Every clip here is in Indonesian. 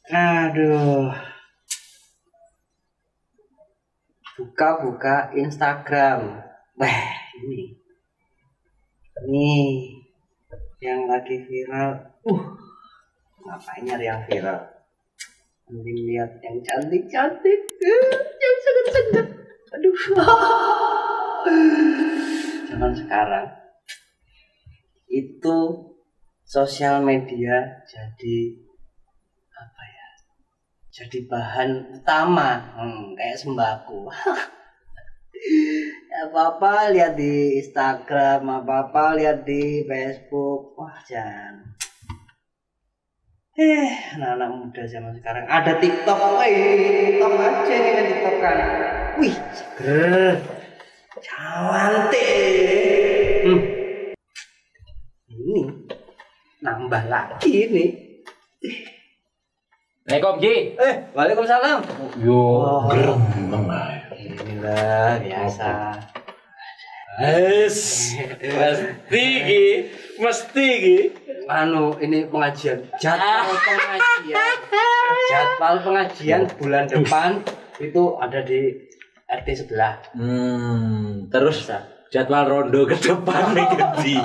Aduh. Buka Instagram. Wah, ini yang lagi viral. Ngapain nyari yang viral? Mending lihat yang cantik-cantik, yang seger-seger. Aduh. Zaman sekarang itu sosial media jadi apa ya? Jadi bahan utama, kayak sembako. Apa-apa lihat di Instagram, apa-apa lihat di Facebook. Wah, jangan. Anak-anak muda zaman sekarang ada TikTok, TikTok aja nih kan TikTok kan. Wih, seger, cantik. Ini nambah lagi nih. Assalamualaikum Ji. Waalaikumsalam. Yo, Inilah biasa. Mesti ki. Ini pengajian. Jadwal pengajian bulan depan itu ada di RT sebelah. Terus jadwal rondo ke depan nih Ji.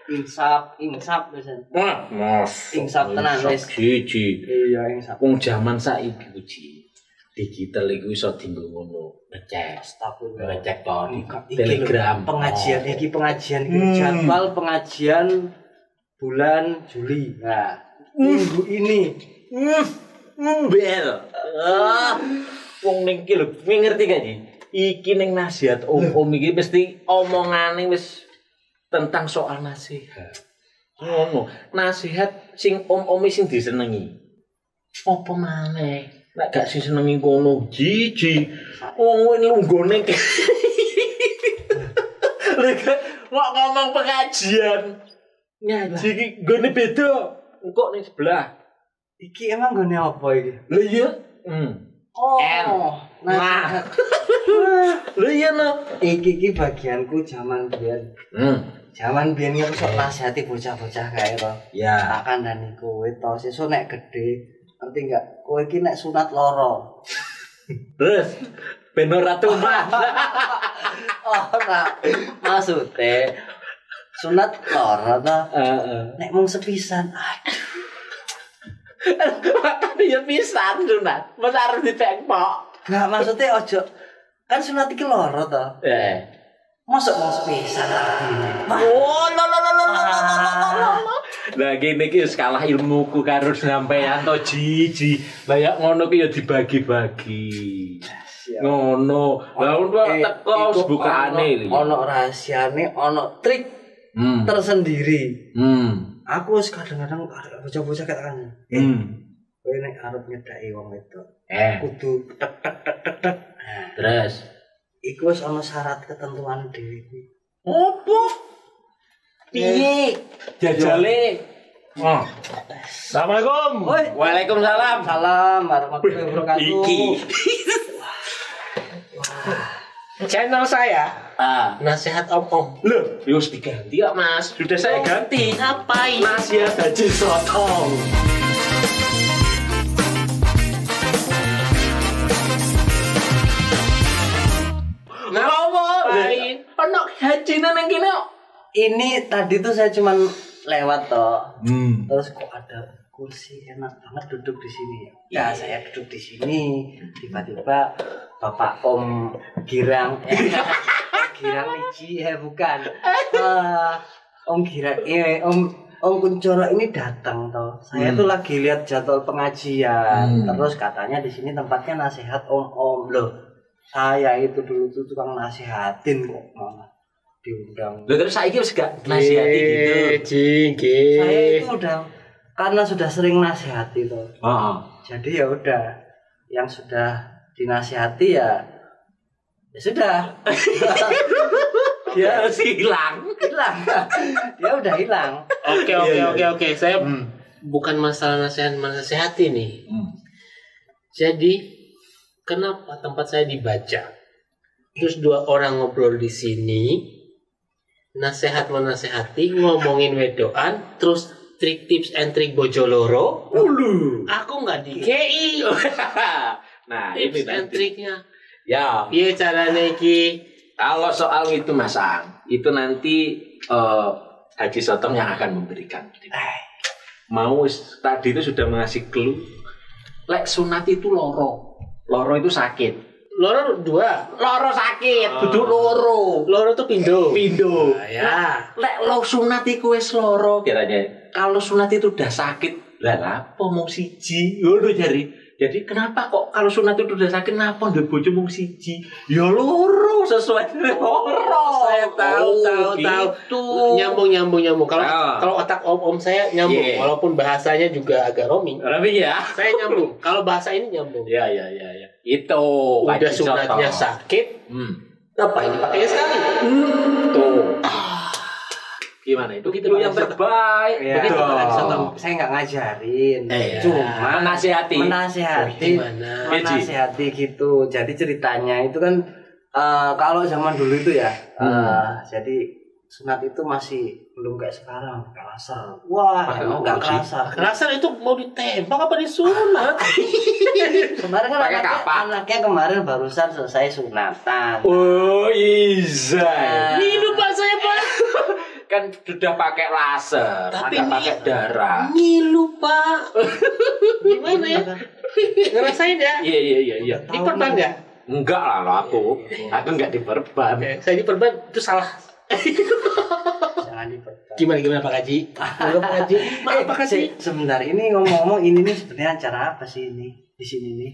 Insap biasanya. Insap tenan wis. Ji. Iya, insap. Wong jaman saiki ku Ji. Digital iku iso dienggo ngono, ngecek to di Telegram. Pengajian iki jadwal pengajian bulan Juli. Nah, minggu ini. Bel. Wong ning iki lho, ngerti gak Ji? Iki ning nasihat om iki mesti omongane wis tentang soal nasihat. Ngono, nasihat sing om-om sing disenengi. Apa maneh? Nek gak sing senengi kono, Ji. Wong lunggone. Lek kok ngomong pengajian. Ngaji iki nggone beda. Engko ning sebelah. Iki emang nggone apa iki? Lha iya. Nah. Lha iya no. Iki bagianku zaman biyen. Zaman biyen aku sok nasihati bocah-bocah kae to. Ya. Tak kandhani kowe to, sesuk nek gedhe ngerti enggak? Kowe iki nek sunat loro. Terus ben ora tumbas. Ora. Maksude sunat loro to. Nek mung sepisan. Aduh. Makane ya pisan sunat. Masa arep dipekpok. Enggak maksudnya ojo. Kan sunat iki loro to. Masuk mau sepisan artine. Oh, lo. Lah kene iki wis kalah ilmuku karo sampean to Ji. Lah ya ngono ki ya dibagi-bagi. Ngono. Lah teko bukaane iki. Ono rahasiane, ono trik tersendiri. Aku wis kadang-kadang bocah-bocah kayak kan. Kowe nek arep nyedaki wong wedok, kudu tek. Terus iku wis ana syarat ketentuan dhewe kuwi. Opo? Piye? Jajale. Assalamualaikum. Waalaikumsalam. Salam warahmatullahi wabarakatuh. Iki. Channel saya. Nasihat Om. Loh, wis diganti kok, Mas. Sudah saya ganti. Ngapain? Nasihat Haji Sotong. Ngapain? Ono haji nang kene. Ini tadi tuh saya cuman lewat toh. Terus kok ada kursi enak banget duduk di sini. Ya, saya duduk di sini. Tiba-tiba Bapak Om Girang. Girang Liji bukan. Om Girang Om Kuncoro ini datang toh. Saya tuh lagi lihat jadwal pengajian. Terus katanya di sini tempatnya nasihat Om loh. Saya itu dulu tuh tukang nasihatin kok malah diundang. Loh terus saiki wis gak nasihati gitu. Saya itu udah karena sudah sering nasihati toh. Jadi ya udah yang sudah dinasihati ya sudah. Dia hilang. Dia udah hilang. Oke. Saya bukan masalah nasihati nih. Jadi kenapa tempat saya dibaca? Terus dua orang ngobrol di sini, nasihat menasehati, ngomongin wedoan, terus trik tips and trik bojoloro. Ulu. Aku nggak dikei. Nah, ini Tips and nanti. triknya. Ya, Iya caranya iki. kalau soal itu Mas Ang, itu nanti Haji Sotong yang akan memberikan. Mau tadi itu sudah mengasih clue. Lek sunat itu loro. Loro itu sakit. Loro 2. Loro sakit, duduk loro. Loro tuh pindo. Pindo. Nah, ya. Lek lo sunat iku wis loro kiranya. Kalau sunat itu udah sakit, lah apa mung siji? Ngono jari. Jadi kenapa kok kalau sunat itu udah sakit kenapa ndek bojo mung siji? Ya loro sesuai loro. Saya tahu. Gitu. Nyambung. Kalau Ah. kalau otak om saya nyambung, Yeah. walaupun bahasanya juga agak roaming. Tapi ya. Saya nyambung. Kalau bahasa ini nyambung. Ya. Itu. Udah Haji sunatnya Sotong. sakit, ngapain dipakainya sekali? Tuh. Gimana itu? Begitu, Lu Pak yang Haji Sotong. terbaik. Ya, Begitu, Pak Haji Sotong. saya nggak ngajarin, Cuma menasihati. menasihati, Gimana? menasihati gitu. Jadi ceritanya itu kan kalau zaman dulu itu ya, jadi sunat itu masih belum kayak sekarang, kayak laser. Wah, emang nggak kerasa. Kerasan itu mau ditembak apa disunat? Kemarin kan Pakai kapak. anaknya kemarin barusan selesai sunatan. Oh, Iza. Hidup Pak saya Pak. Kan sudah pakai laser, Tapi pakai darah. Ngilu Pak. Gimana ya? Ngerasain ya? Iya. Diperban ya? Enggak lah lo aku enggak diperban. Oke, saya diperban itu salah. Jangan diperban. Gimana Pak Haji? Enggak Pak Haji. Maaf Pak Haji. Sebentar, ini ngomong-ngomong ini nih sebenarnya acara apa sih ini di sini nih?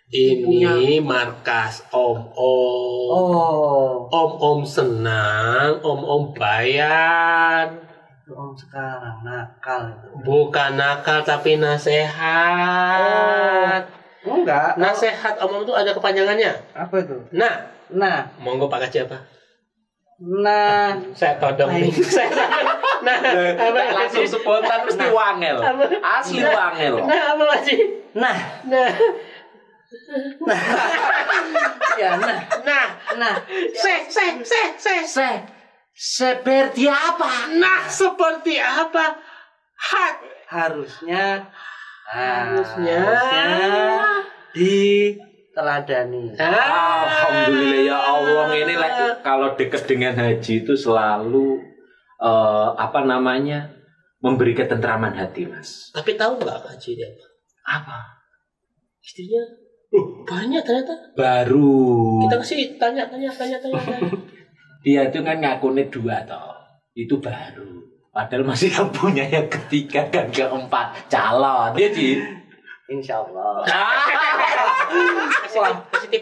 Ini markas Om. Oh, Om senang, Om bayan. Om sekarang nakal itu. Bukan nakal tapi nasehat. Enggak. Nasehat Om itu ada kepanjangannya. Apa itu? Nah, Nah, monggo Pak Haji apa? nah, Saya todong nih. Nah, apa Langsung spontan mesti wangel. Asli wangel. Nah, apa Pak Haji? nah, Nah, ya nah, nah, Seperti apa? nah seperti apa? harusnya Harusnya diteladani. Alhamdulillah ya Allah, ini kalau dekat dengan haji itu selalu memberi ketentraman hati, Mas. Tapi tahu nggak Pak Haji dia apa? Apa? Istrinya banyak ternyata. Baru. Kita kasih tanya. Dia itu kan ngakunya 2 toh. Itu baru. Padahal masih yang punya yang ketiga dan keempat calon. Dia Ji. Insya Allah. Positif.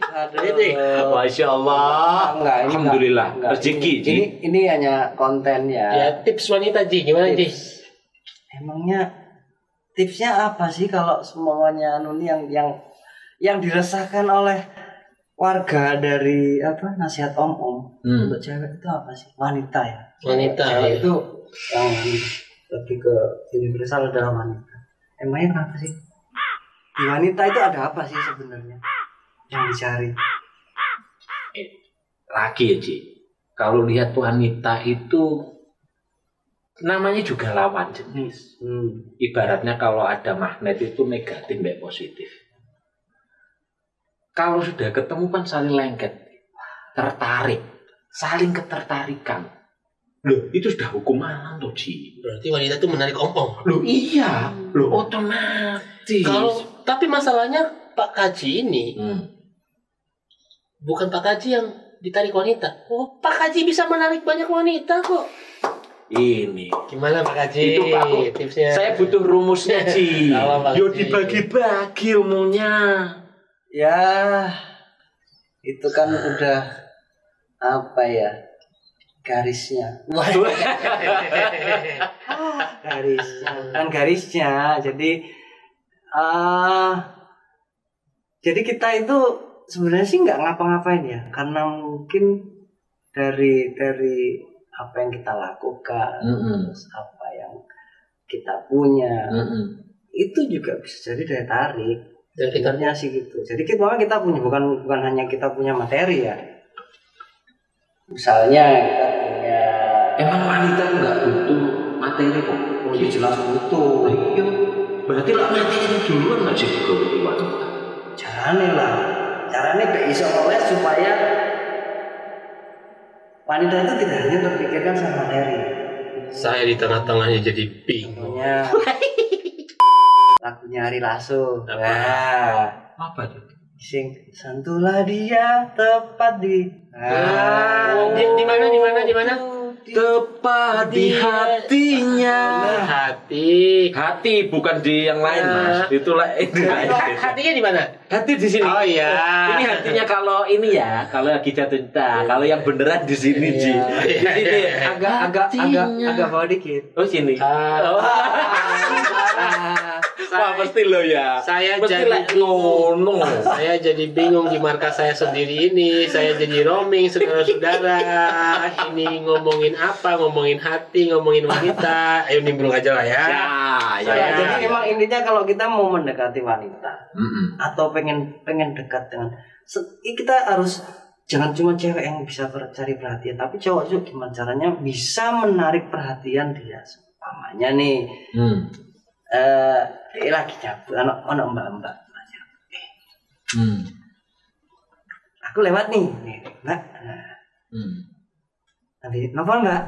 Aduh. Masya Allah. Enggak, ini Alhamdulillah. enggak. Rezeki Ji. Ini hanya konten Ya ya. tips wanita Ji, gimana Ji? Emangnya tipsnya apa sih kalau semuanya Nuni yang diresahkan oleh warga dari apa nasihat om untuk cewek itu apa sih? Wanita ya. Wanita, Cewek ya. itu yang lebih ke universal adalah wanita. Emangnya kenapa sih? Di wanita itu ada apa sih sebenarnya yang dicari? Lagi ya Ji. Kalau lihat wanita itu namanya juga lawan jenis. Ibaratnya kalau ada magnet itu negatif dan positif. Kalau sudah ketemu kan saling lengket, tertarik, saling ketertarikan. Loh, itu sudah hukum alam tuh Ji. Berarti wanita itu menarik om. Loh iya, loh otomatis. Tapi masalahnya Pak Haji ini bukan Pak Haji yang ditarik wanita. Oh, Pak Haji bisa menarik banyak wanita kok. Ini Gimana Pak Haji? itu Pak, tipsnya. saya butuh rumusnya Ji. Halo, Pak Yo Haji. dibagi-bagi ilmunya. Ya, itu kan udah apa ya garisnya. Garisnya. Jadi kita itu sebenarnya sih nggak ngapa-ngapain ya, karena mungkin dari apa yang kita lakukan, terus apa yang kita punya, itu juga bisa jadi daya tarik. Dan kita Sebenarnya sih gitu. Jadi kita punya bukan hanya kita punya materi ya. Misalnya kita punya Emang wanita nggak butuh materi kok. Ya jelas butuh. Iya. Berarti lah nanti ini duluan nggak sih digoleki wanita? Carane lah. Carane be iso ngewes supaya wanita itu tidak hanya terpikirkan sama materi. Saya di tengah-tengahnya jadi bingung. Contohnya lagunya Ari Lasso. Apa? Nah, Apa tuh? sing sentuhlah dia tepat di. Di mana? Tepat di hatinya. Hati. Hati bukan di yang lain, Mas. Itulah ini. Hatinya di mana? Hati di sini. Oh iya. Ini hatinya kalau ini ya, kalau lagi jatuh cinta. Kalau yang beneran di sini, Ji. Di sini agak bawah dikit. Oh sini. Wah pasti lo ya. Saya pasti jadi like ngono. Saya jadi bingung di markas saya sendiri ini. Saya jadi roaming saudara-saudara. Ini ngomongin apa? Ngomongin hati, ngomongin wanita. Ayo nimbrung aja lah ya. Jadi emang intinya kalau kita mau mendekati wanita atau pengen dekat dengan kita harus jangan cuma cewek yang bisa cari perhatian, tapi cowok juga gimana caranya bisa menarik perhatian dia. Umpamanya nih. Dia lagi nyabu, anak mbak-mbak. Aku lewat nih, mbak. Nanti nelfon mbak.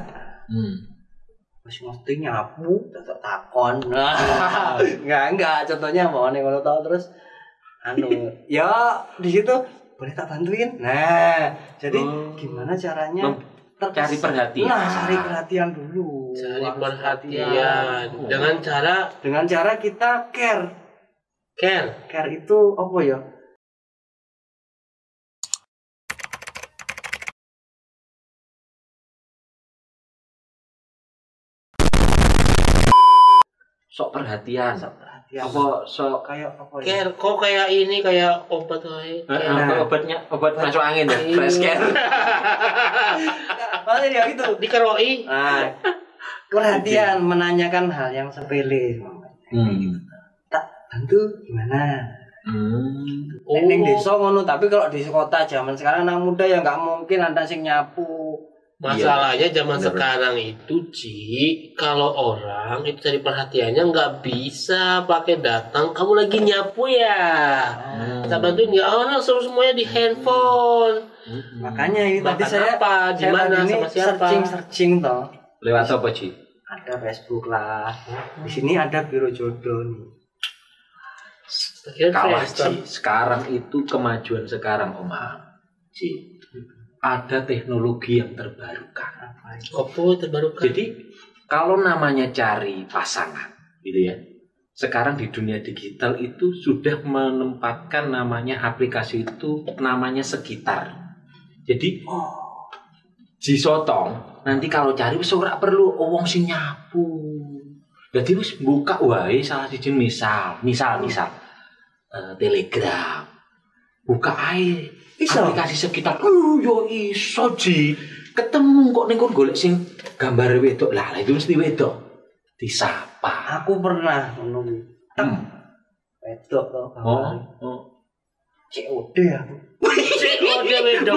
Masih mesti nyabu, tetap takon. Enggak. Contohnya mau nih kalau tahu terus, ya di situ boleh tak bantuin. Nah, jadi gimana caranya? Cari perhatian. Cari perhatian dulu. Cari perhatian dengan cara kita care. Care itu apa ya? Sok perhatian. Apa sok kayak apa ya? care kok kayak ini kayak obat kayak obat masuk angin ya, fresh care. Maksudnya ya itu dikeroi. Perhatian menanyakan hal yang sepele. Tak bantu gimana? Neng desa ngono, tapi kalau di kota zaman sekarang anak muda ya nggak mungkin ada sing nyapu. Masalahnya zaman sekarang itu kalau orang itu cari perhatiannya nggak bisa pakai datang kamu lagi nyapu ya kita bantuin nggak semuanya di handphone. Makanya itu tadi saya di mana sama siapa searching toh lewat apa Ci? Ada Facebook lah, di sini ada biro jodoh nih. Kawan Ci, sekarang itu kemajuan sekarang Oma Ci. Ada teknologi yang terbarukan. Apa terbarukan? Jadi kalau namanya cari pasangan, gitu ya. Sekarang di dunia digital itu sudah menempatkan namanya aplikasi itu namanya sekitar. Jadi jisotong nanti kalau cari wis ora perlu wong sing nyapu. Jadi wis buka wae salah siji misal Telegram. Buka ae aplikasi sekitar. Yo iso Ji. Ketemu kok ning kon golek sing gambar wedok. Lah itu mesti wedok. Disapa. Aku pernah ngono. Wedok to gambar. COD aku. COD wedok.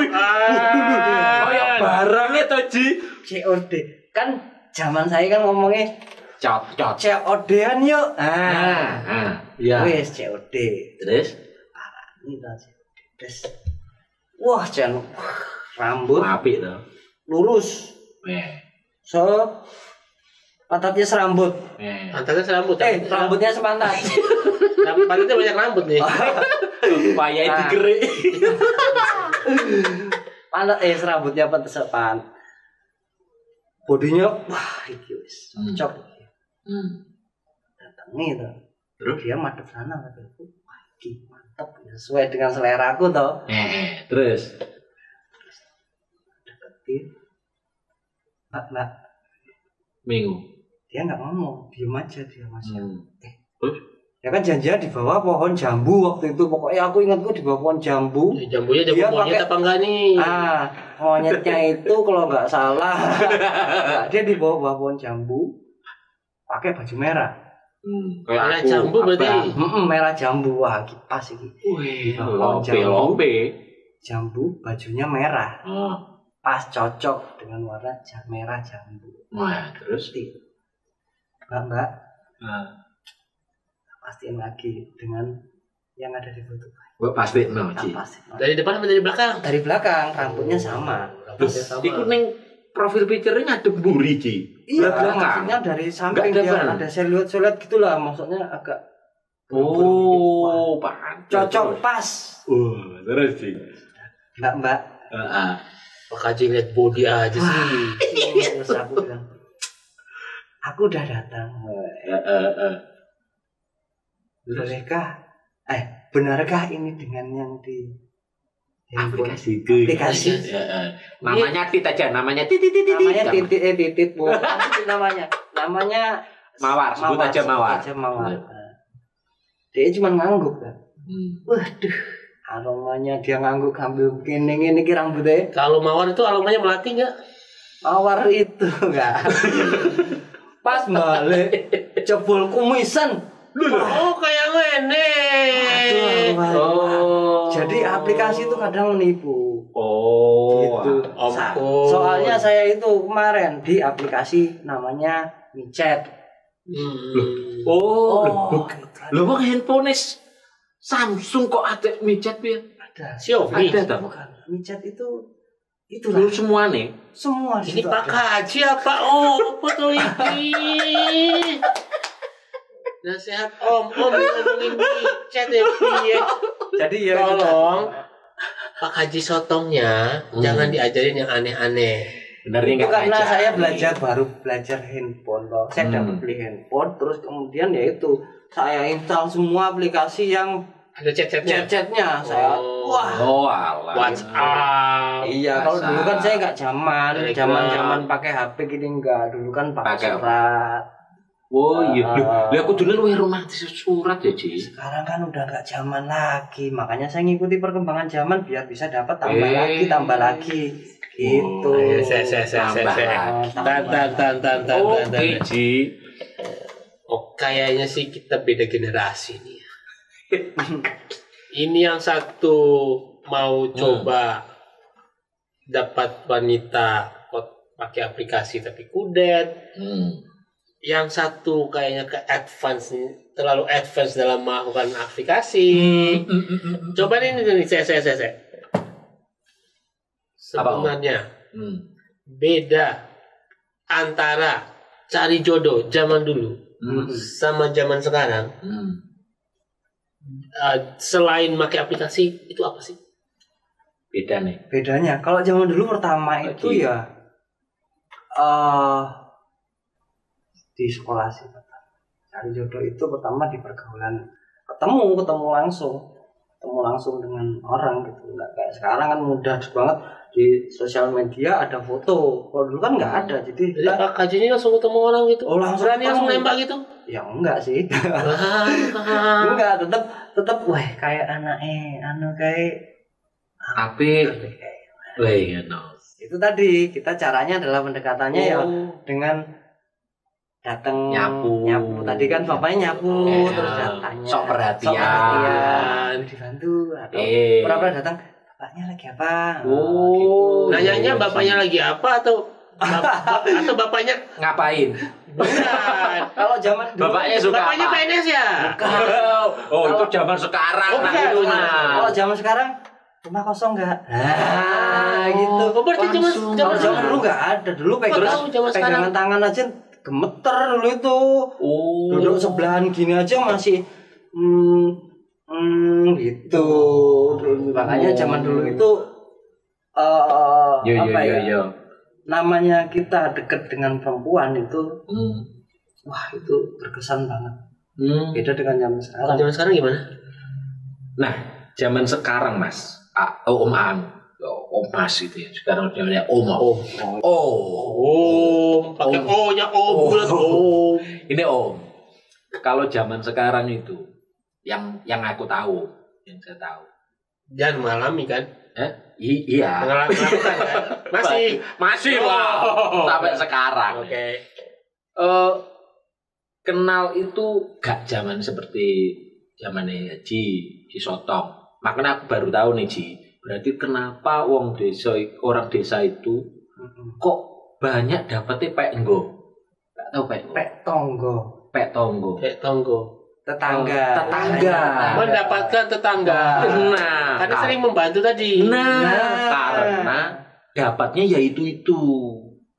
Kayak barangnya to Ji. COD. Kan zaman saya kan ngomongnya COD-an yuk. Iya. Wes COD. Terus Ini tadi. Terus wah jan rambut apik to. Lurus. So pantatnya serambut. Pantatnya serambut. Rambutnya sepantat. Pantatnya banyak rambut nih. Supaya digerik. Pantat serambutnya pantat sepan. Bodinya wah iki wis cocok. Datang nih tuh. Terus dia madep sana katanya. Wah iki mantap sesuai dengan selera aku toh. Terus deketin. Mbak. Minggu. Dia nggak ngomong, diem aja dia masih. Terus? Ya kan janjian di bawah pohon jambu waktu itu. Pokoknya aku ingatku di bawah pohon jambu. Jambunya jambu monyet apa enggak nih? Monyetnya itu kalau nggak salah dia di bawah pohon jambu pakai baju merah. Merah jambu berarti. Merah jambu. Wah, pas iki. Wih, lompe. Jambu bajunya merah. Pas cocok dengan warna merah jambu. Wah, terus Mbak. Pastiin lagi dengan yang ada di foto. Mbak pasti no, Ci. Dari depan atau dari belakang? Dari belakang, rambutnya sama. Iku ning profil picture-nya ngadep mburi, Ci. Iya, belakang. maksudnya dari samping dia ada siluet-siluet gitulah, maksudnya agak pantes. cocok pas. Terus Ci. Mbak. Heeh. Pak Haji lihat body aja sih. Terus aku bilang, aku udah datang. Bolehkah? Benarkah ini dengan yang di aplikasi? Namanya Tit aja, namanya Tit. Namanya titit bukan namanya. Namanya Mawar, sebut aja Mawar. Dia cuma ngangguk kan. Waduh, aromanya dia ngangguk ambil ini rambutnya. Kalau Mawar itu aromanya melati nggak? Mawar itu enggak. Pas balik jebol kumisan. Oh, kayak ngene. Jadi aplikasi itu kadang menipu. Gitu. Ampun. Soalnya saya itu kemarin di aplikasi namanya micet. Lho wong handphone Samsung kok ada micet piye? Ada. Xiaomi. Ada Bukan. Micet itu Lu semua nih. semua Ini Pak Haji apa? Oh, foto ini. Nasihat Om ngomongin chat ya. Jadi ya tolong Pak Haji sotongnya jangan diajarin yang aneh-aneh. Benar itu karena aja. saya baru belajar handphone toh. Saya dapat beli handphone terus kemudian ya itu saya install semua aplikasi yang ada chat-chatnya. chat-chatnya saya alah. WhatsApp. Iya, kalau dulu kan saya nggak zaman pakai HP gini enggak. Dulu kan pakai surat. Oh iya, lu aku dulu romantis surat ya, Ci. Sekarang kan udah nggak zaman lagi, makanya saya ngikuti perkembangan zaman biar bisa dapat tambah lagi, gitu. Tan. Oke, Ci. Oh, kayaknya sih kita beda generasi nih. Ini yang satu mau coba dapat wanita pakai aplikasi tapi kudet. Yang satu kayaknya terlalu advance dalam melakukan aplikasi. Coba ini saya. Sebenarnya beda antara cari jodoh zaman dulu sama zaman sekarang. Selain pakai aplikasi itu apa sih? Beda nih. Bedanya kalau zaman dulu pertama itu ya di sekolah sih cari jodoh itu pertama di pergaulan ketemu langsung dengan orang gitu, nggak kayak sekarang kan mudah banget di sosial media ada foto. Kalau dulu kan nggak ada, jadi Pak Haji ini langsung ketemu orang gitu. Langsung nembak gitu? Ya enggak sih. Enggak, tetap wah kayak kayak tapi itu tadi kita caranya adalah pendekatannya ya dengan datang nyapu tadi kan bapaknya nyapu terus datangnya sok perhatian dibantu atau pura-pura datang bapaknya lagi apa gitu. Nanyanya bapaknya lagi apa atau bapaknya ngapain? Bukan. Kalau zaman dulu bapaknya PNS ya? Bukan. Itu zaman sekarang. Kalau zaman sekarang rumah kosong enggak? Gitu. Berarti kalau zaman dulu enggak ada. Dulu pegangan tangan aja gemeter dulu itu. Duduk sebelahan gini aja masih gitu. Makanya zaman dulu itu namanya kita deket dengan perempuan itu wah itu berkesan banget. Beda dengan zaman sekarang. Zaman sekarang gimana? Nah, zaman sekarang Mas, Om Mas itu ya. Sekarang namanya Om. Pakai O-nya bulat Om. Ini Om. Kalau zaman sekarang itu yang aku tahu, yang saya tahu. Jangan mengalami kan? Iya. Melakukan kan? Masih sampai sekarang. Oke. Kenal itu gak zaman seperti zamannya Haji di Sotong. Makanya aku baru tahu nih Ji. Berarti kenapa orang desa itu kok banyak dapetnya pek enggo. tahu pek. Pek tonggo. Pek tonggo. Kayak tonggo. Tetangga. Mendapatkan tetangga. Nah, Karena sering membantu tadi. karena dapatnya ya itu.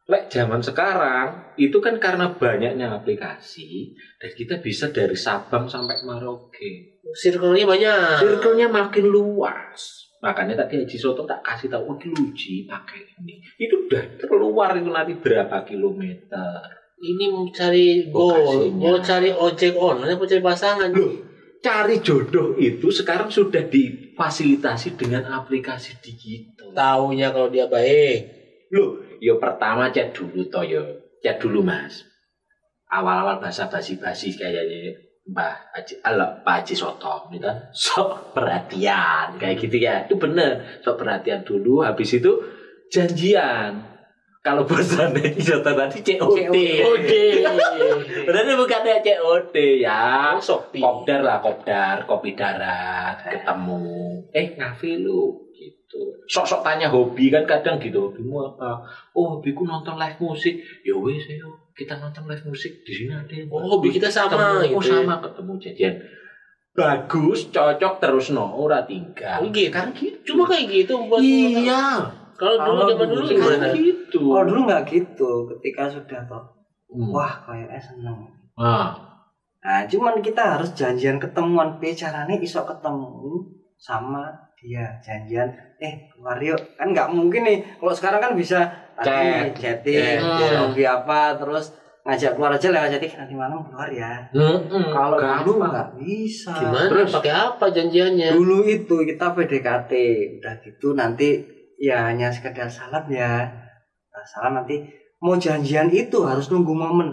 Lek zaman sekarang itu kan karena banyaknya aplikasi dan kita bisa dari Sabang sampai Merauke. Circle-nya banyak. Circle-nya makin luas. Makanya tadi Haji Soto tak kasih tahu Luji pakai ini. Itu udah keluar itu nanti berapa kilometer. Ini mau cari goal, mau cari ojek online, mau cari pasangan. Loh, cari jodoh itu sekarang sudah difasilitasi dengan aplikasi digital. Taunya kalau dia baik. Loh, yo pertama chat dulu toh yo. Chat dulu Mas. Awal-awal bahasa basi-basi kayaknya Pak Haji Soto gitu. Sok perhatian kayak gitu ya. Itu bener, sok perhatian dulu habis itu janjian. Kalau bosannya Soto tadi COD. Berarti bukan ada COD ya. Kopdar lah, kopi darat, ketemu. Ngafe lu gitu. Sok-sok tanya hobi kan kadang gitu. Hobimu apa? Oh, hobiku nonton live musik. Ya wes ayo kita nonton live musik di sini ada. Oh, hobi kita sama ketemu, gitu. Sama ketemu jadian. Bagus, cocok terus ora tinggal. Gitu. Kan gitu. Cuma kayak gitu buat. Iya. Kalau dulu zaman dulu gimana? Gitu. Kalau dulu nggak gitu, ketika sudah toh, wah kayaknya seneng. Nah, cuman kita harus janjian ketemuan, caranya iso ketemu sama dia janjian. Keluar yuk, kan nggak mungkin nih. Kalau sekarang kan bisa chatting, hobi apa, terus ngajak keluar aja lewat chatting. Nanti malam keluar ya. Kalau dulu nggak bisa. Gimana? Terus pakai apa janjiannya? Dulu itu kita PDKT, udah gitu nanti. Ya hanya sekedar salam ya. Salam nanti mau janjian itu harus nunggu momen.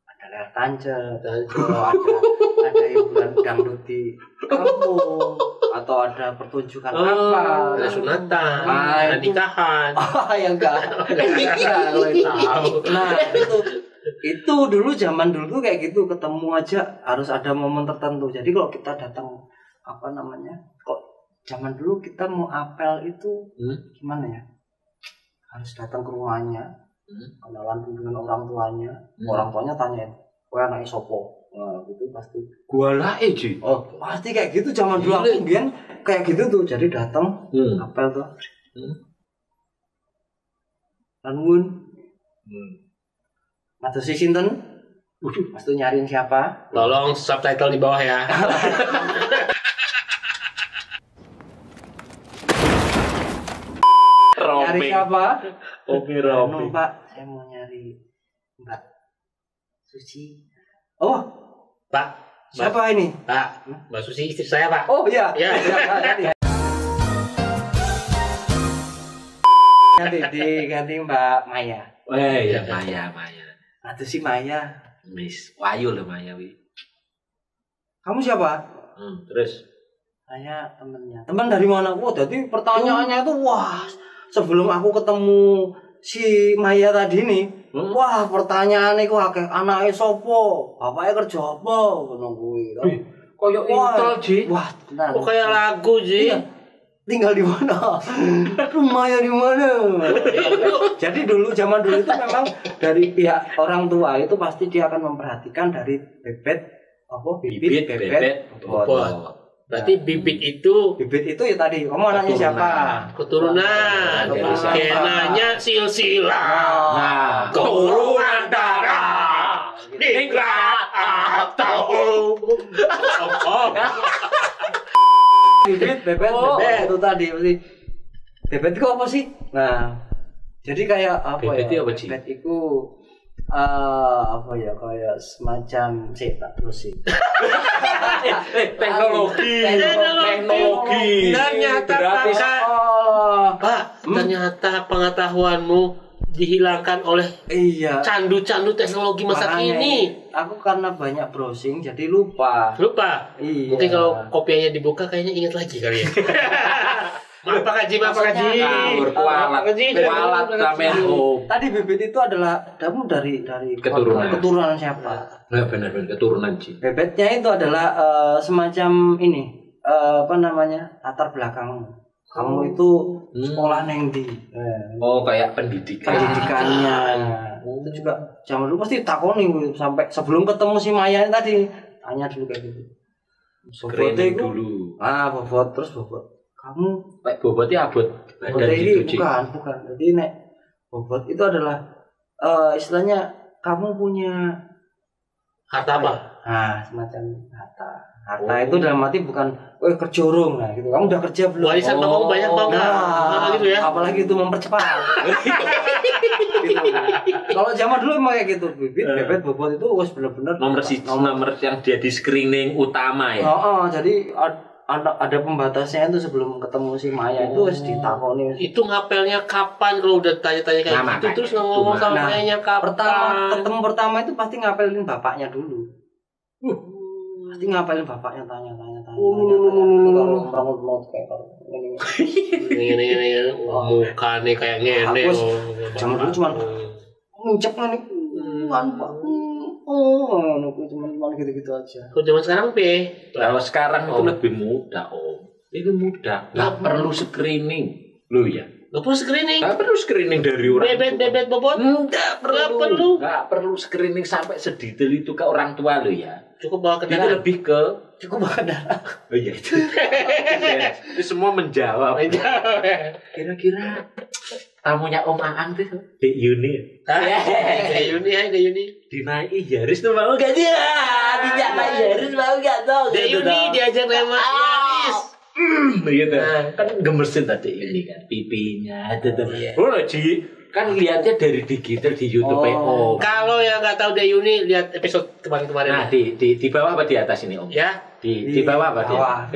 Ada layar tancap, ada hiburan dangdut di kampung atau ada pertunjukan apa. Ada sunatan, ada nikahan. Yang enggak. Nah, itu dulu zaman dulu kayak gitu, ketemu aja harus ada momen tertentu. Jadi kalau kita datang kok zaman dulu kita mau apel itu gimana ya? Harus datang ke rumahnya, kenalan dengan orang tuanya. Orang tuanya tanyain, "Kowe anake sopo?" Nah, gitu pasti. Gua lah Ji. Oh, pasti kayak gitu zaman dulu aku mbiyen kayak gitu tuh. Jadi datang apel tuh. Lanun. Matur si sinten? Mas tuh nyariin siapa? Tolong subtitle di bawah ya. Nyari siapa? Romi. Mbak, saya mau nyari Mbak Suci. Oh, Pak. siapa ini? Pak, Mbak Susi istri saya, Pak. Oh iya. Ya. Ganti Mbak Maya. Ya Maya. Aduh si Maya. Miss Wayu lah Maya wi. Kamu siapa? Terus Saya temennya. Teman dari mana? Wah, jadi pertanyaannya itu wah. Sebelum aku ketemu si Maya tadi nih, wah pertanyaannya ku akeh. Anake sapa? Bapake kerja apa? Ngono kuwi. koyo intel Ji. Wah, tenang. Kok kayak lagu, Ji? Iya. Tinggal di mana? Rumahnya di mana? Jadi zaman dulu itu memang dari pihak orang tua itu pasti dia akan memperhatikan dari bibit, bebet, bobot. Berarti bibit itu ya tadi. Kamu anaknya siapa? Keturunan. Genanya silsilah. Nah, keturunan darah. Ningrat atau bibit, bebet itu tadi pasti. Bebet itu apa sih? Nah, jadi kayak apa bebet ya? Apa, Ci? Bebet itu apa ya, kayak semacam tak terusin. teknologi. Ternyata gratis. Pak, ternyata pengetahuanmu dihilangkan oleh candu-candu teknologi masa kini. Aku karena banyak browsing jadi lupa. Iya. Mungkin kalau kopiannya dibuka kayaknya ingat lagi kali ya. Maaf Pak Haji. Kualat Ramenho. Tadi bebet itu adalah kamu dari keturunan siapa? Nah, benar keturunan Ji. Bebetnya itu adalah semacam ini latar belakangmu. kamu itu sekolah neng di. Oh, kayak pendidikannya. Itu juga zaman dulu pasti takoni sampai sebelum ketemu si Maya tadi tanya dulu kayak gitu. Screening dulu. Bobot terus bobot. Kamu bobotnya abot badan gitu, bukan. Jadi nek bobot itu adalah istilahnya kamu punya harta apa? Semacam harta itu dalam arti bukan kerjorong gitu. Kamu udah kerja belum? Warisan bapakmu banyak banget. Gitu ya. Apalagi itu mempercepat. Gitu. Kalau zaman dulu emang kayak gitu, bebet bobot itu wis bener-bener nomor yang dia di screening utama ya. Jadi ada pembatasnya itu sebelum ketemu si Maya itu harus ditakoni. Itu ngapelnya kapan kalau udah tanya-tanya kayak gitu terus ngomong sama Mayanya kapan? Ketemu pertama itu pasti ngapelin bapaknya dulu. Pasti ngapelin bapaknya tanya-tanya. Ini mukanya kayak ngene. Zaman dulu cuma ngucap nih. Cuman gitu-gitu aja. Kalau zaman sekarang kalau sekarang itu lebih mudah Ini mudah. Nggak perlu screening lo ya. Nggak perlu screening. Nggak perlu screening dari orang. Bebet bobot. Nggak perlu screening sampai sedetail itu ke orang tua lo ya. Cukup bawa kendaraan. Itu lebih ke cukup bawa kendaraan. Oh iya itu. Itu semua menjawab. Kira-kira tamunya Om Aang tuh Dek Yuni. Dek Yuni. Dinaiki Yaris tuh mau gak dia? Dijak Yaris mau gak tuh? Dek Yuni diajak sama Yaris. Gitu. Kan gemesin tadi ini kan pipinya itu. Oh, Ji, kan lihatnya dari digital di YouTube Om. Kalau yang nggak tahu Dek Yuni lihat episode kemarin-kemarin. Nah, di bawah apa di atas ini Om? Ya. Di bawah apa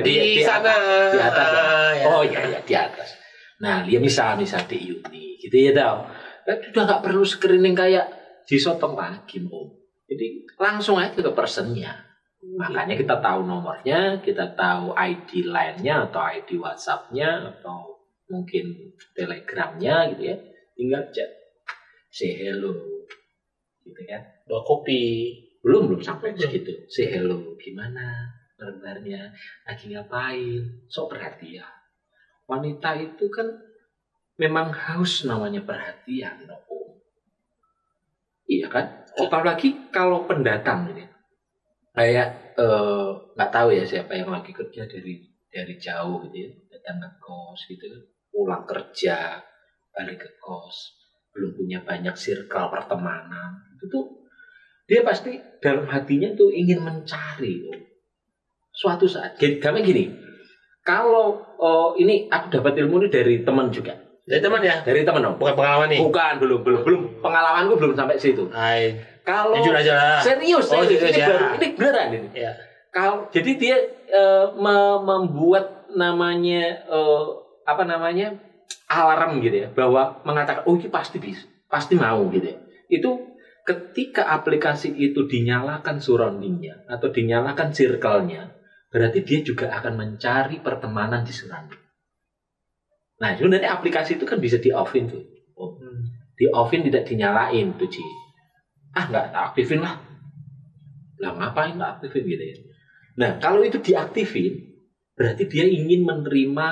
di sana. Di atas. Ya? Oh iya di atas. Nah, dia misal Dek Yuni gitu ya tau. Udah nggak perlu screening kayak disotong lagi Om. Jadi langsung aja ke personnya. Makanya kita tahu nomornya, kita tahu ID line-nya atau ID WhatsApp-nya atau mungkin Telegramnya gitu ya. Tinggal chat, say hello, gitu kan. Bawa kopi. Belum sampai segitu. Say hello, gimana kabarnya, lagi ngapain, sok perhatian. Wanita itu kan memang haus namanya perhatian, Om. Iya kan? Apalagi kalau pendatang ini. Kayak nggak tahu ya siapa yang lagi kerja dari jauh gitu ya, datang ke kos gitu, pulang kerja balik ke kos, belum punya banyak circle pertemanan, itu tuh dia pasti dalam hatinya tuh ingin mencari suatu saat. Karena gini, kalau ini aku dapat ilmu ini dari teman juga. Dari teman ya? Dari teman Om. Bukan pengalaman nih? Bukan, belum. Pengalamanku belum sampai situ. Kalau jujur aja lah. Serius ini ya. Ini beneran ini. Ya. Jadi dia membuat namanya alarm gitu ya, bahwa mengatakan ini pasti mau gitu ya. Itu ketika aplikasi itu dinyalakan surroundingnya atau dinyalakan circle-nya, berarti dia juga akan mencari pertemanan di surrounding. Nah, sebenarnya aplikasi itu kan bisa di-off-in tuh. Di-off-in tidak dinyalain tuh, Ci. Nggak aktifin lah. Lah ngapain nggak aktifin gitu ya. Nah, kalau itu diaktifin, berarti dia ingin menerima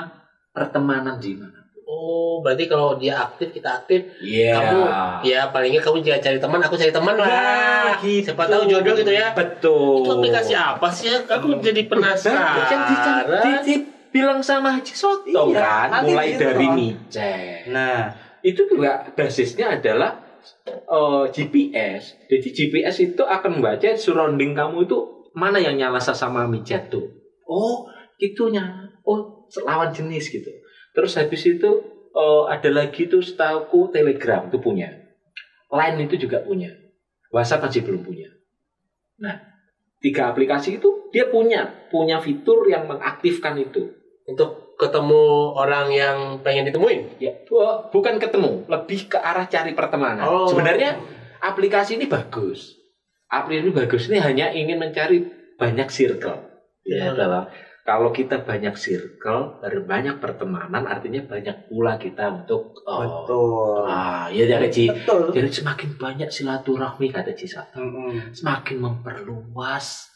pertemanan di mana. Oh, berarti kalau dia aktif, kita aktif. Yeah. Kamu, ya palingnya kamu jangan cari teman, aku cari teman lah. Gitu. Siapa tahu jodoh gitu ya. Betul. Itu aplikasi apa sih? Aku jadi penasaran. Bilang sama Haji Soto kan, mulai dari micet. Nah, itu juga basisnya adalah GPS. Jadi GPS itu akan membaca surrounding kamu itu mana yang nyala sama micet tuh. Oh, itunya. Oh, lawan jenis gitu. Terus habis itu ada lagi tuh setahuku Telegram itu punya. Line itu juga punya. WhatsApp masih belum punya. Nah, 3 aplikasi itu dia punya fitur yang mengaktifkan itu. Untuk ketemu orang yang pengen ditemuin? Ya, bukan ketemu, lebih ke arah cari pertemanan. Sebenarnya aplikasi ini bagus. Aplikasi ini bagus ini hanya ingin mencari banyak circle. Ya, adalah kalau kita banyak circle, banyak pertemanan, artinya banyak pula kita untuk betul. Ya jadi betul. Jadi semakin banyak silaturahmi kata Cisa. Semakin memperluas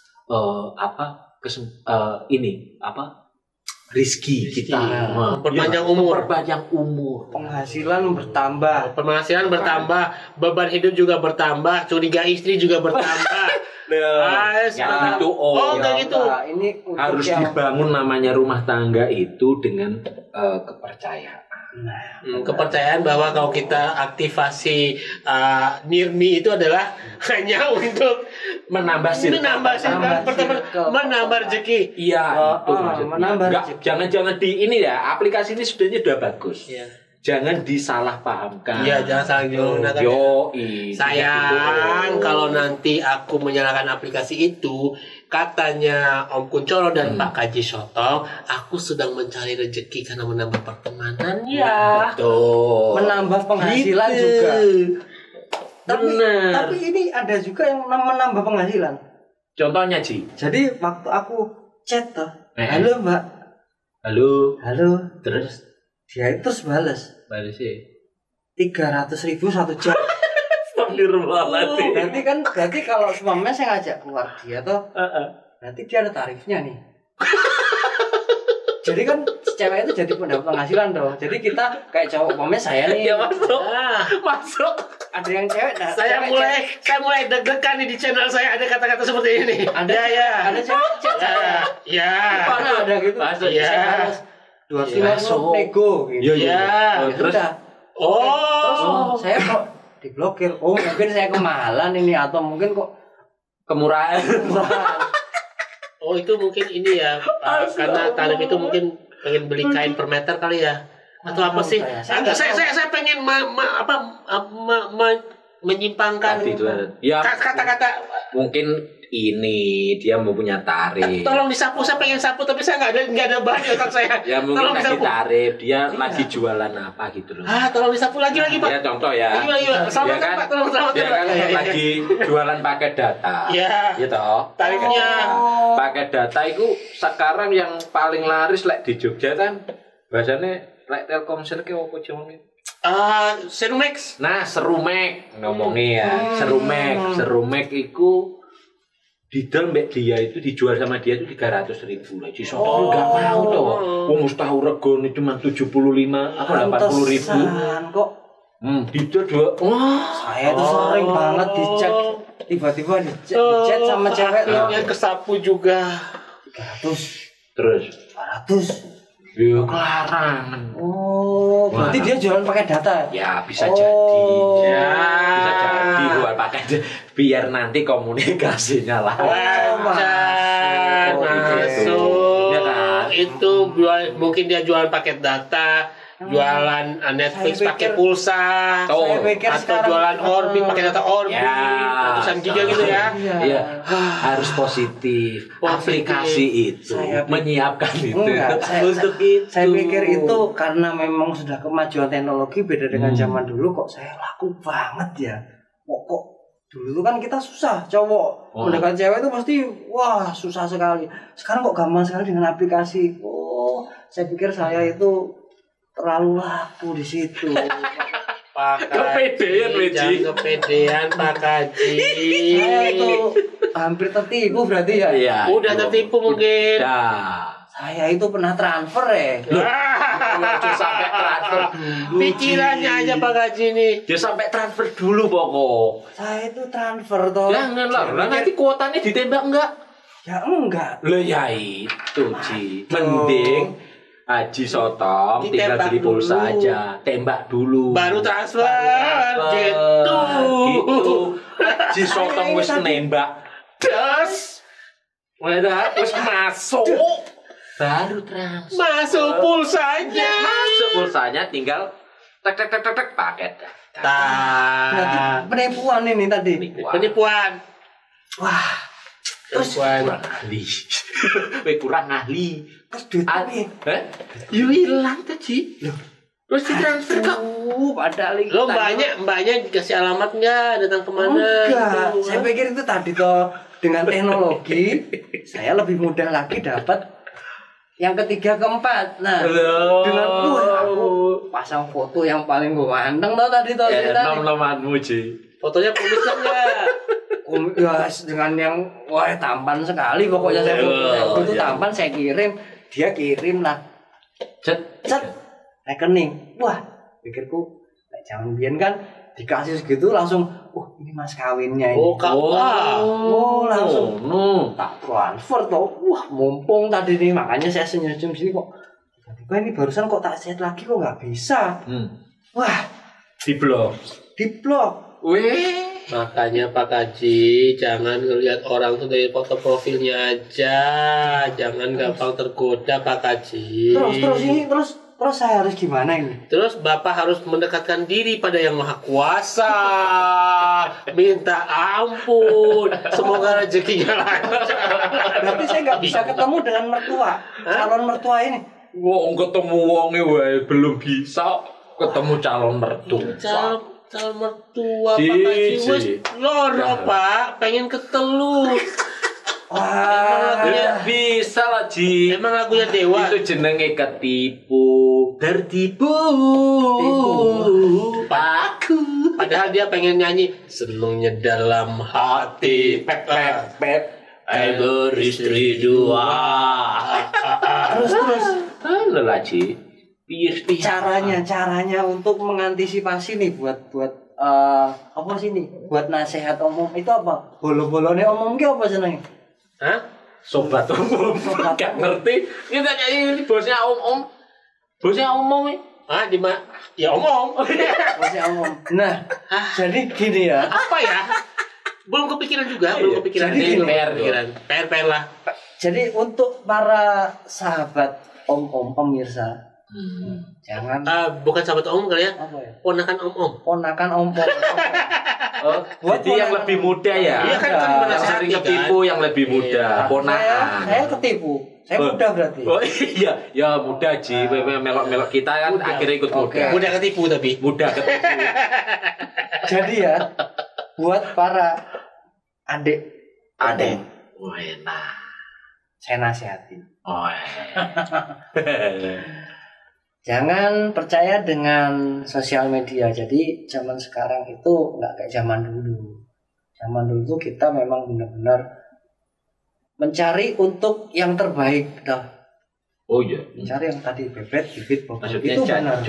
rizki kita. Memperpanjang umur. Memperpanjang umur. Penghasilan bertambah. Penghasilan bertambah, beban hidup juga bertambah, curiga istri juga bertambah. Seperti itu. Enggak gitu. Nah, ini untuk Harus dibangun namanya rumah tangga itu dengan kepercayaan. Kepercayaan bahwa kalau kita aktivasi nirmi itu adalah hanya untuk menambah rezeki. Iya, itu maksudnya. menambah Enggak, rezeki. jangan di ini ya. Aplikasi ini sebenarnya sudah bagus. Iya. Jangan disalahpahamkan. Iya, jangan salah digunakan. Sayang, kalau nanti aku menyalakan aplikasi itu, katanya Om Kuncoro dan Pak Kaji Sotong, aku sedang mencari rezeki karena menambah pertemanan. Ya, Betul. Menambah penghasilan Gitu. juga. Benar. Tapi ini ada juga yang menambah penghasilan. Contohnya, Ji. Jadi waktu aku chat tuh, halo Mbak, halo, Terus dia itu balas balas sih. 300.000 1 jam. Astagfirullahaladzim. Berarti kalau seumpamanya saya ngajak keluar dia tuh, berarti dia ada tarifnya nih. Jadi kan cewek itu jadi pendapat penghasilan dong. Jadi kita kayak cowok, umpamanya saya nih. Ya masuk. Ada yang cewek, saya mulai deg-degan nih di channel saya ada kata-kata seperti ini. Ada Ada cewek chat saya. Ya. Ada gitu. Masuk, ya. Saya balas 250 nego gitu. Iya. Terus terus saya kok diblokir. Oh, mungkin saya kemahalan ini atau mungkin kok Kemurahan. Oh, itu mungkin ini ya, karena tarif itu mungkin pengen beli kain per meter kali ya. Atau apa sih? Saya pengen menyimpangkan kata-kata. Mungkin ini dia mau punya tarif. Tolong disapu, saya pengen sapu tapi saya nggak ada bahan di otak saya. Ya mungkin tolong lagi disapu. tarif, dia lagi jualan apa gitu loh. Tolong disapu lagi Pak. Ya contoh ya. Iya. Selamatkan Pak, tolong selamatkan. Dia kan Ya. lagi jualan paket data. Iya. Gitu. Tarifnya. Paket data itu sekarang yang paling laris lek di Jogja kan bahasanya lek Telkomsel ke opo jenenge? Serumex. Nah, Serumek ngomongnya ya. Serumek itu didol mbak dia itu dijual sama dia itu 300.000 lah. Ji Soto enggak mau toh. Wong mustahil regane cuma 75 apa 80.000. Kok Didol dua. saya tuh sering banget dicek, tiba-tiba dicek sama cewek tuh. Yang kesapu juga. 300, Terus 400. ya kelarangan. Oh, berarti dia jualan pakai data. Ya bisa jadi. Ya. Bisa jadi buat pakai biar nanti komunikasinya lancar. Masuk. Ya kan? Itu mungkin dia jualan paket data, jualan Netflix pakai pulsa, Saya pikir atau sekarang jualan Orbit pakai data Orbit, ratusan giga gitu ya. Iya, harus positif. Aplikasi itu menyiapkan itu untuk itu. Saya pikir itu karena memang sudah kemajuan teknologi beda dengan zaman dulu kok saya laku banget ya. Kok dulu kan kita susah cowok mendekati cewek itu pasti wah susah sekali. Sekarang kok gampang sekali dengan aplikasi. Oh, saya pikir saya itu terlalu laku di situ. Pak Kepedean, Weji. Kepedean Pak Kaji. Saya itu hampir tertipu berarti ya. Iya. Udah tertipu mungkin. Saya itu pernah transfer ya. Sampai transfer dulu. Pikirannya aja Pak Kaji nih. Dia sampai transfer dulu pokok. Saya itu transfer toh. Jangan lah, nanti kuotanya ditembak enggak? Ya enggak. Loh ya itu Ji. Mending Haji Sotong tinggal beli pulsa aja, tembak dulu. Baru transfer. Gitu. Haji Sotong wis nembak. Das. Wis masuk. Baru transfer. Masuk pulsanya. Masuk pulsanya tinggal tek paket. Berarti penipuan ini tadi. Penipuan. Wah. Terus kurang ahli. Kurang ahli. Terus duitnya Yo hilang tadi. Terus ditransfer kok. Padahal Lo mbaknya dikasih alamat nggak datang kemana? Enggak. Gitu. Saya pikir itu tadi toh dengan teknologi saya lebih mudah lagi dapat yang ketiga keempat. Nah, dengan aku pasang foto yang paling ganteng toh tadi toh. Nom-nomanmu Ji. Fotonya publikkan nggak? Ya dengan yang wah tampan sekali pokoknya saya foto itu tampan saya kirim dia kirim lah cet rekening. Wah, pikirku jangan biyen kan dikasih segitu langsung ini mas kawinnya ini. Langsung tak transfer toh. Wah, mumpung tadi nih, makanya saya senyum-senyum sini kok. Tiba-tiba ini barusan kok tak set lagi kok nggak bisa. Wah, diblok. Weh. Makanya Pak Kaji, jangan ngelihat orang tuh dari foto profilnya aja, jangan gampang tergoda Pak Kaji. Terus saya harus gimana ini? Terus Bapak harus mendekatkan diri pada Yang Maha Kuasa, minta ampun, semoga rezekinya lancar. Berarti saya nggak bisa ketemu dengan mertua, calon mertua ini. Wong ketemu wonge wae belum bisa ketemu calon mertua. Calon mertua Pak Kaji wes loro Pak, pengen ketelu. Wah, bisa lah Ji. Emang lagunya Dewa. Itu jenenge ketipu, tertipu. Paku. Padahal dia pengen nyanyi senengnya dalam hati. Pep. I beristri dua. Terus. Lah Ji. Caranya untuk mengantisipasi nih buat apa sih nih? Buat nasihat omong itu apa? Bolo-bolone omong ki apa seneng? Hah? Sobat umum. Gak ngerti. Kita nyanyi bosnya om. Bosnya omong nih. Di mana? Ya omong. Bosnya omong. Nah, jadi gini ya. Apa ya? Belum kepikiran juga, belum kepikiran. Jadi PR lah. Jadi untuk para sahabat om pemirsa, jangan bukan sahabat om kali ya? Apa ya? Ponakan om. Ponakan om. Jadi yang lebih muda ya? Iya kan yang sering ketipu yang lebih muda. Ponakan. Saya ketipu. Saya muda berarti. Oh iya, ya muda Ji. Melok-melok kita kan akhirnya ikut muda. Muda ketipu tapi. Muda ketipu. Jadi ya, buat para adik. Oh enak. Saya nasihatin. Oh. Jangan percaya dengan sosial media. Jadi zaman sekarang itu nggak kayak zaman dulu. Zaman dulu tuh kita memang benar-benar mencari untuk yang terbaik, Oh iya. Mencari yang tadi bebet, bibit, bobot. Maksudnya Itu benar.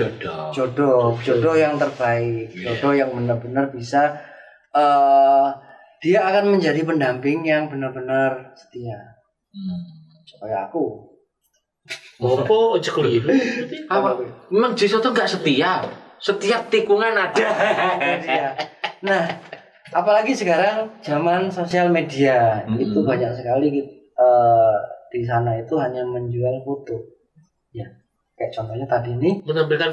Jodoh yang terbaik, jodoh yang benar-benar bisa dia akan menjadi pendamping yang benar-benar setia. Kayak aku. Opo aja keliru. Apa? Memang Jiso tuh nggak setia. Setiap tikungan ada. Nah, apalagi sekarang zaman sosial media itu banyak sekali di sana itu hanya menjual foto. Ya, kayak contohnya tadi ini menampilkan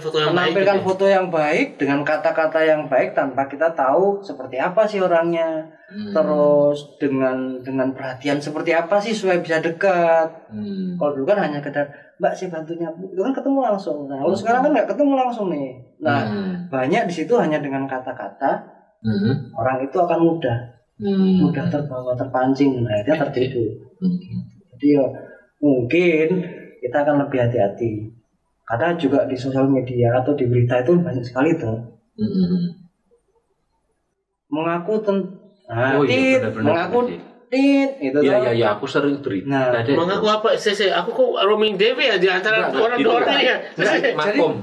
foto yang baik dengan kata-kata yang baik tanpa kita tahu seperti apa sih orangnya. Terus dengan perhatian seperti apa sih supaya bisa dekat. Kalau dulu kan hanya kedar Mbak saya bantunya, itu kan ketemu langsung. Nah, kalau sekarang kan nggak ketemu langsung nih. Nah, banyak di situ hanya dengan kata-kata orang itu akan mudah terbawa, terpancing, dan akhirnya tertipu. Jadi ya, mungkin kita akan lebih hati-hati. Karena juga di sosial media atau di berita itu banyak sekali tuh mengaku itu iya aku sering berita. Nah, mengaku apa? Aku kok roaming DW ya di antara orang-orang ya. Jadi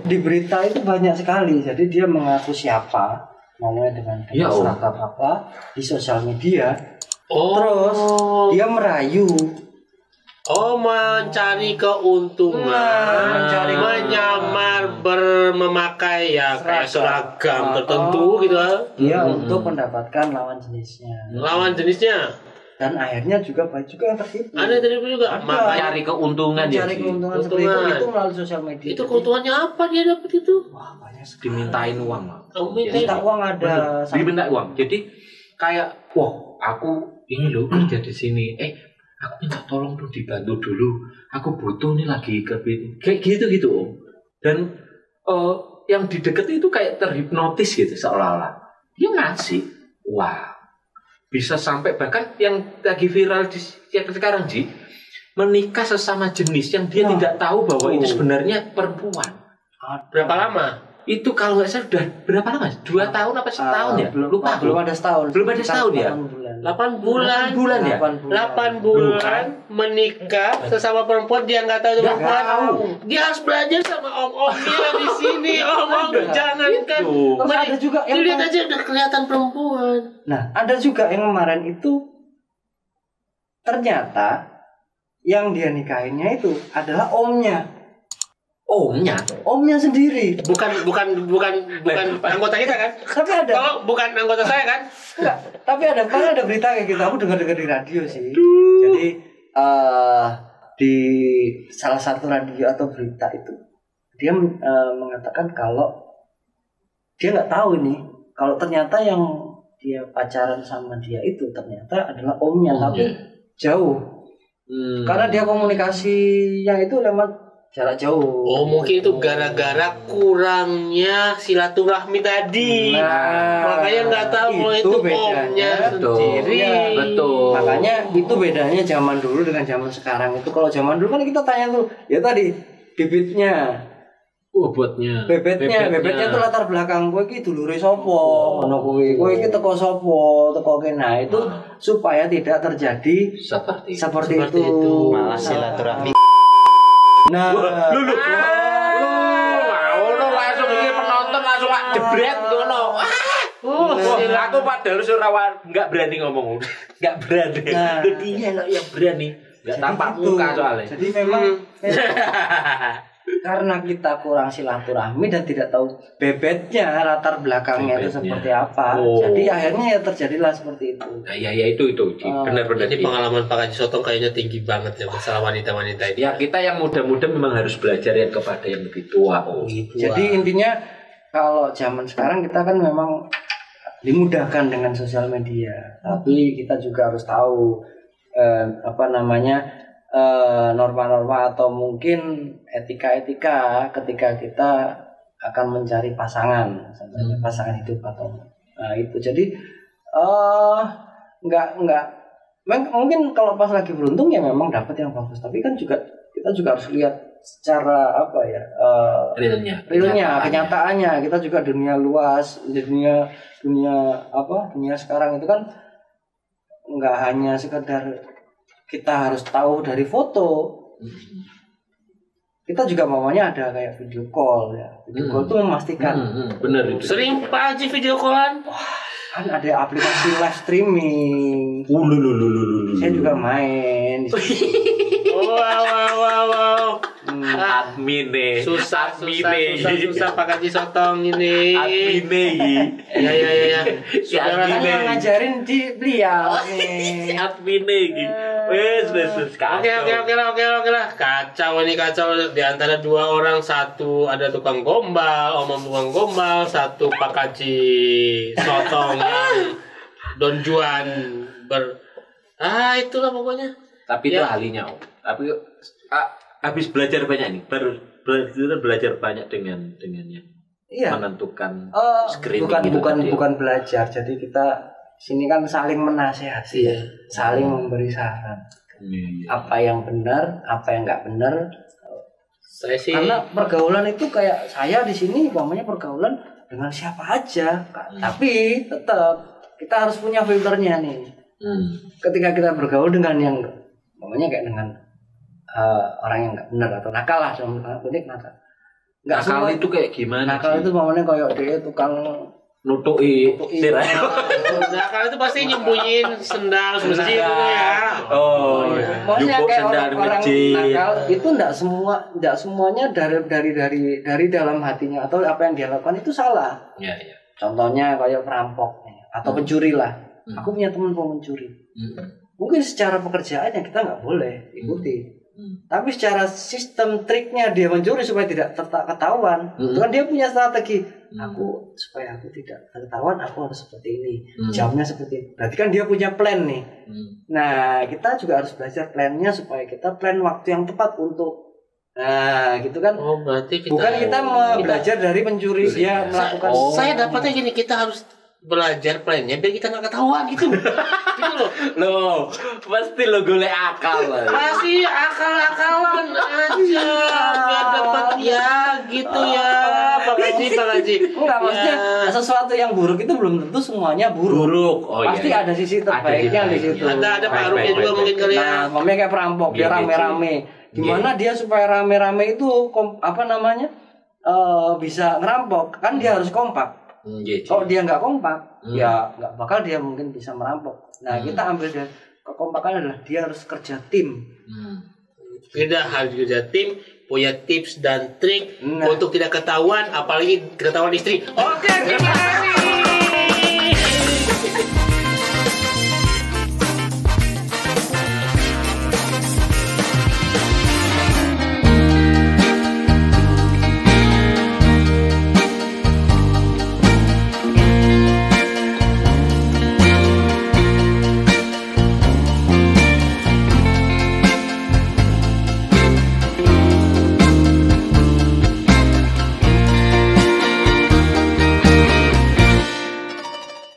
di berita itu banyak sekali. Jadi dia mengaku siapa, namanya dengan seragam apa di sosial media. Terus dia merayu. Mencari keuntungan, menyamar memakai ya kayak seragam tertentu gitu. Dia untuk mendapatkan lawan jenisnya. Dan akhirnya juga banyak juga yang tertipu. Ada yang tertipu juga. Mencari keuntungan seperti itu melalui sosial media. Itu keuntungannya apa dia dapat itu? Wah, banyak sekali. Dimintain uang. Minta uang ada. Diminta uang. Jadi kayak aku ini loh kerja di sini. Aku minta tolong dong dibantu dulu. Aku butuh nih lagi kayak gitu Om. Dan yang di deket itu kayak terhipnotis gitu seolah-olah. Dia ngasih. Wah. Bisa sampai bahkan yang lagi viral di sekarang Ji, menikah sesama jenis yang dia tidak tahu bahwa itu sebenarnya perempuan. Berapa lama? Itu kalau nggak salah sudah berapa lama? 2 tahun apa setahun ya? Lupa. Belum ada setahun. Belum ada setahun ya? 8 bulan. 8 bulan ya? 8 bulan menikah sesama perempuan, dia nggak tahu itu Nggak perempuan. tahu. Dia harus belajar sama om-omnya di sini. Om-om jangankan. Terus ada juga yang Lihat aja udah kelihatan perempuan. Nah, ada juga yang kemarin itu ternyata yang dia nikahinnya itu adalah omnya. Omnya sendiri. Bukan anggota kita kan? Tapi ada. Kalau bukan anggota saya kan? Enggak, tapi ada berita kayak gitu. Aku dengar di radio sih. Jadi di salah satu radio atau berita itu dia mengatakan kalau dia nggak tahu nih kalau ternyata yang dia pacaran sama dia itu ternyata adalah omnya, tapi jauh. Karena dia komunikasinya itu lewat jarak jauh. Oh, mungkin itu gara-gara kurangnya silaturahmi tadi. Makanya nggak tahu kalau itu omnya sendiri. Betul. Makanya itu bedanya zaman dulu dengan zaman sekarang itu. Kalau zaman dulu kan kita tanya tuh, ya tadi bibitnya, bebetnya itu latar belakang kowe iki dulure sapa, ngono kuwi. Kowe iki teko sapa, teko kene. Itu supaya tidak terjadi seperti itu. Malah silaturahmi. Nah, Lu langsung iki penonton langsung jebret ngono. Aku padahal enggak berani ngomong. Enggak berani. Nah. Dia lo yang berani. Enggak tampak gitu. muka soalnya. Jadi memang karena kita kurang silaturahmi dan tidak tahu bebetnya, latar belakangnya itu seperti apa. Jadi akhirnya ya terjadilah seperti itu. Nah, ya itu benar-benar. Jadi pengalaman Pak Haji Sotong kayaknya tinggi banget ya masalah wanita-wanita ini. Ya kita yang muda-muda memang harus belajar yang kepada yang lebih tua. Jadi intinya kalau zaman sekarang kita kan memang dimudahkan dengan sosial media, tapi kita juga harus tahu norma-norma atau mungkin etika-etika ketika kita akan mencari pasangan hidup atau itu. Jadi nggak mungkin kalau pas lagi beruntung ya memang dapat yang bagus, tapi kan juga kita juga harus lihat secara realnya kenyataannya. Kita juga dunia luas, dunia sekarang itu kan nggak hanya sekedar kita harus tahu dari foto. Kita juga maunya ada kayak video call ya. Video call itu memastikan. Benar itu. Sering Pak Haji video callan? Kan ada aplikasi live streaming. Saya juga main. Wow. Admin deh. Susah Pak Haji Sotong ini. Admin deh. Ya. Saudara saya ngajarin di beliau nih. Admin deh. Wes. Oke lah. Kacau di antara 2 orang, satu ada tukang gombal, tukang gombal, satu Pak Haji Sotong yang Don Juan itulah pokoknya. Tapi itu ahlinya. Tapi habis belajar banyak nih. Belajar banyak dengan yang menentukan screening. Bukan belajar. Jadi kita sini kan saling menasehati, saling memberi saran. Apa yang benar, apa yang nggak benar. Saya sih karena pergaulan itu kayak saya di sini umpamanya pergaulan dengan siapa aja, tapi tetap kita harus punya filternya nih. Ketika kita bergaul dengan yang umpamanya kayak dengan orang yang nggak benar atau nakal lah, dalam unik nakal. Nggak nakal semua itu kayak gimana? Nakal itu umpamanya kayak dia tukang nutuki tirai. Nakal itu pasti nyembunyiin sendal masjid gitu ya. Maksudnya kayak orang nakal itu enggak semuanya dari dalam hatinya atau apa yang dia lakukan itu salah. Iya. Contohnya kayak perampok atau pencuri lah. Aku punya teman pencuri. Mungkin secara pekerjaannya kita nggak boleh ikuti. Tapi secara sistem triknya dia mencuri supaya tidak ketahuan. Itu kan dia punya strategi. Supaya aku tidak ketahuan, aku harus seperti ini. Jamnya seperti itu. Berarti kan dia punya plan nih. Nah, kita juga harus belajar plannya supaya kita plan waktu yang tepat untuk gitu kan. Berarti bukan kita belajar dari pencuri dia melakukan. Saya dapatnya gini, kita harus belajar plannya biar kita nggak ketahuan gitu. Gitu loh. Pasti lo golek akal lah. Pasti akal-akalan aja biar dapat ya gitu ya. Pak Haji Haji. Enggak, maksudnya sesuatu yang buruk itu belum tentu semuanya buruk. Oh, Pasti iya. ada sisi terbaiknya di situ. Ada pengaruhnya juga mungkin kali ya. Nah, ngomongnya kayak perampok, dia rame-rame. Gimana dia supaya rame-rame itu bisa ngerampok? Kan dia harus kompak. Kalau dia nggak kompak, ya nggak bakal dia mungkin bisa merampok. Nah, kita ambil dari kekompakan adalah dia harus kerja tim. Tidak harus kerja tim, punya tips dan trik untuk tidak ketahuan, apalagi ketahuan istri. Oke,